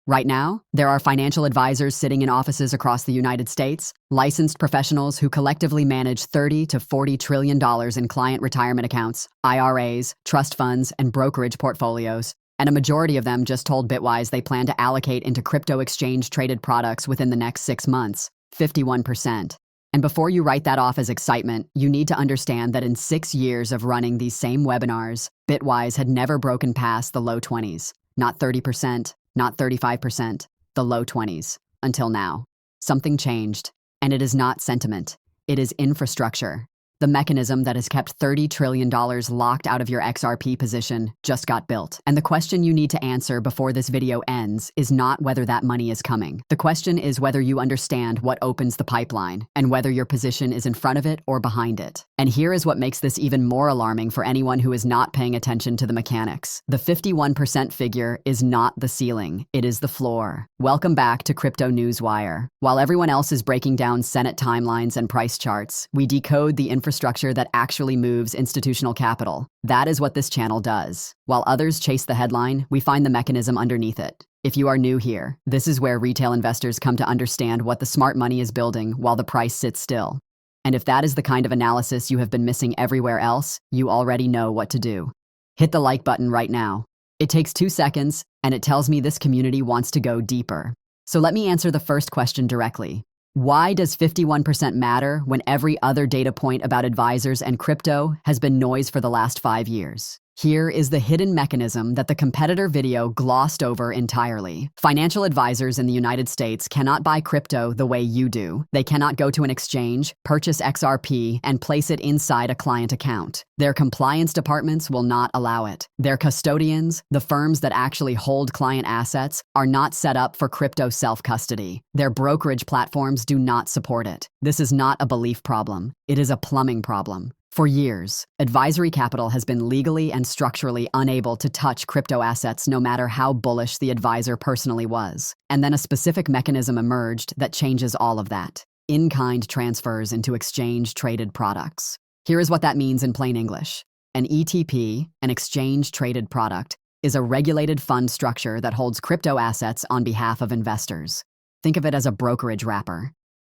Right now, there are financial advisors sitting in offices across the United States, licensed professionals who collectively manage $30 to $40 trillion in client retirement accounts, IRAs, trust funds, and brokerage portfolios. And a majority of them just told Bitwise they plan to allocate into crypto exchange-traded products within the next 6 months, 51%. And before you write that off as excitement, you need to understand that in 6 years of running these same webinars, Bitwise had never broken past the low 20s. Not 30%, not 35%, the low 20s, until now. Something changed, and it is not sentiment. It is infrastructure. The mechanism that has kept $30 trillion locked out of your XRP position just got built. And the question you need to answer before this video ends is not whether that money is coming. The question is whether you understand what opens the pipeline and whether your position is in front of it or behind it. And here is what makes this even more alarming for anyone who is not paying attention to the mechanics. The 51% figure is not the ceiling, it is the floor. Welcome back to Crypto Newswire. While everyone else is breaking down Senate timelines and price charts, we decode the infrastructure that actually moves institutional capital. That is what this channel does. While others chase the headline, we find the mechanism underneath it. If you are new here, this is where retail investors come to understand what the smart money is building while the price sits still. And if that is the kind of analysis you have been missing everywhere else, you already know what to do. Hit the like button right now. It takes 2 seconds, and it tells me this community wants to go deeper. So let me answer the first question directly. Why does 51% matter when every other data point about advisors and crypto has been noise for the last 5 years? Here is the hidden mechanism that the competitor video glossed over entirely. Financial advisors in the United States cannot buy crypto the way you do. They cannot go to an exchange, purchase XRP, and place it inside a client account. Their compliance departments will not allow it. Their custodians, the firms that actually hold client assets, are not set up for crypto self-custody. Their brokerage platforms do not support it. This is not a belief problem. It is a plumbing problem. For years, advisory capital has been legally and structurally unable to touch crypto assets no matter how bullish the advisor personally was. And then a specific mechanism emerged that changes all of that. In-kind transfers into exchange-traded products. Here is what that means in plain English. An ETP, an exchange-traded product, is a regulated fund structure that holds crypto assets on behalf of investors. Think of it as a brokerage wrapper.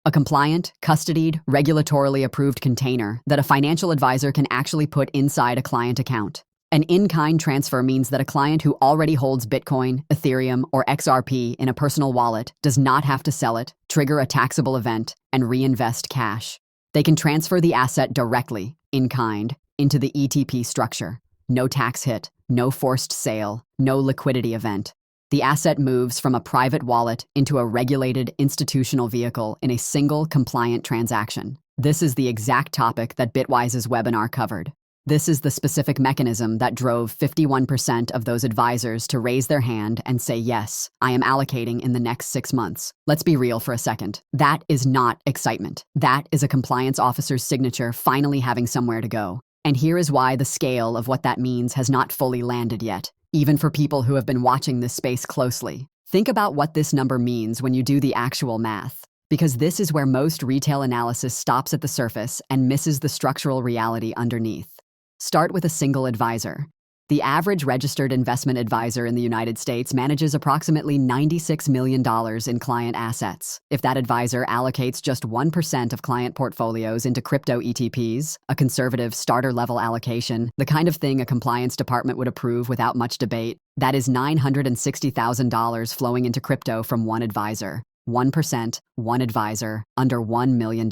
A compliant, custodied, regulatorily approved container that a financial advisor can actually put inside a client account. An in-kind transfer means that a client who already holds Bitcoin, Ethereum, or XRP in a personal wallet does not have to sell it, trigger a taxable event, and reinvest cash. They can transfer the asset directly, in kind, into the ETP structure. No tax hit, no forced sale, no liquidity event. The asset moves from a private wallet into a regulated institutional vehicle in a single compliant transaction. This is the exact topic that Bitwise's webinar covered. This is the specific mechanism that drove 51% of those advisors to raise their hand and say, yes, I am allocating in the next 6 months. Let's be real for a second. That is not excitement. That is a compliance officer's signature finally having somewhere to go. And here is why the scale of what that means has not fully landed yet, even for people who have been watching this space closely. Think about what this number means when you do the actual math, because this is where most retail analysis stops at the surface and misses the structural reality underneath. Start with a single advisor. The average registered investment advisor in the United States manages approximately $96 million in client assets. If that advisor allocates just 1% of client portfolios into crypto ETPs, a conservative starter-level allocation, the kind of thing a compliance department would approve without much debate, that is $960,000 flowing into crypto from one advisor. 1%, one advisor, under $1 million.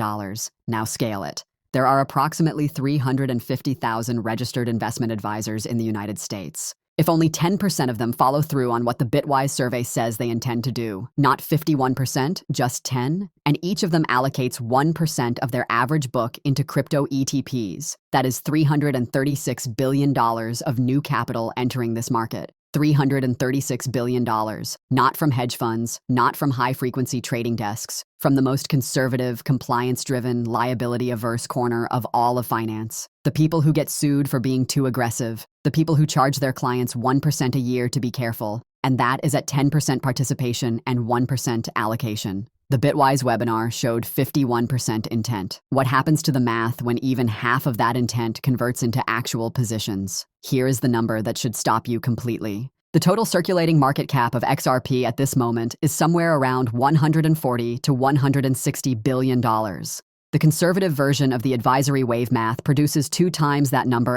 Now scale it. There are approximately 350,000 registered investment advisors in the United States. If only 10% of them follow through on what the Bitwise survey says they intend to do, not 51%, just 10, and each of them allocates 1% of their average book into crypto ETPs, that is $336 billion of new capital entering this market. $336 billion, not from hedge funds, not from high-frequency trading desks, from the most conservative, compliance-driven, liability-averse corner of all of finance. The people who get sued for being too aggressive, the people who charge their clients 1% a year to be careful, and that is at 10% participation and 1% allocation. The Bitwise webinar showed 51% intent. What happens to the math when even half of that intent converts into actual positions? Here is the number that should stop you completely. The total circulating market cap of XRP at this moment is somewhere around $140 to $160 billion. The conservative version of the advisory wave math produces 2 times that number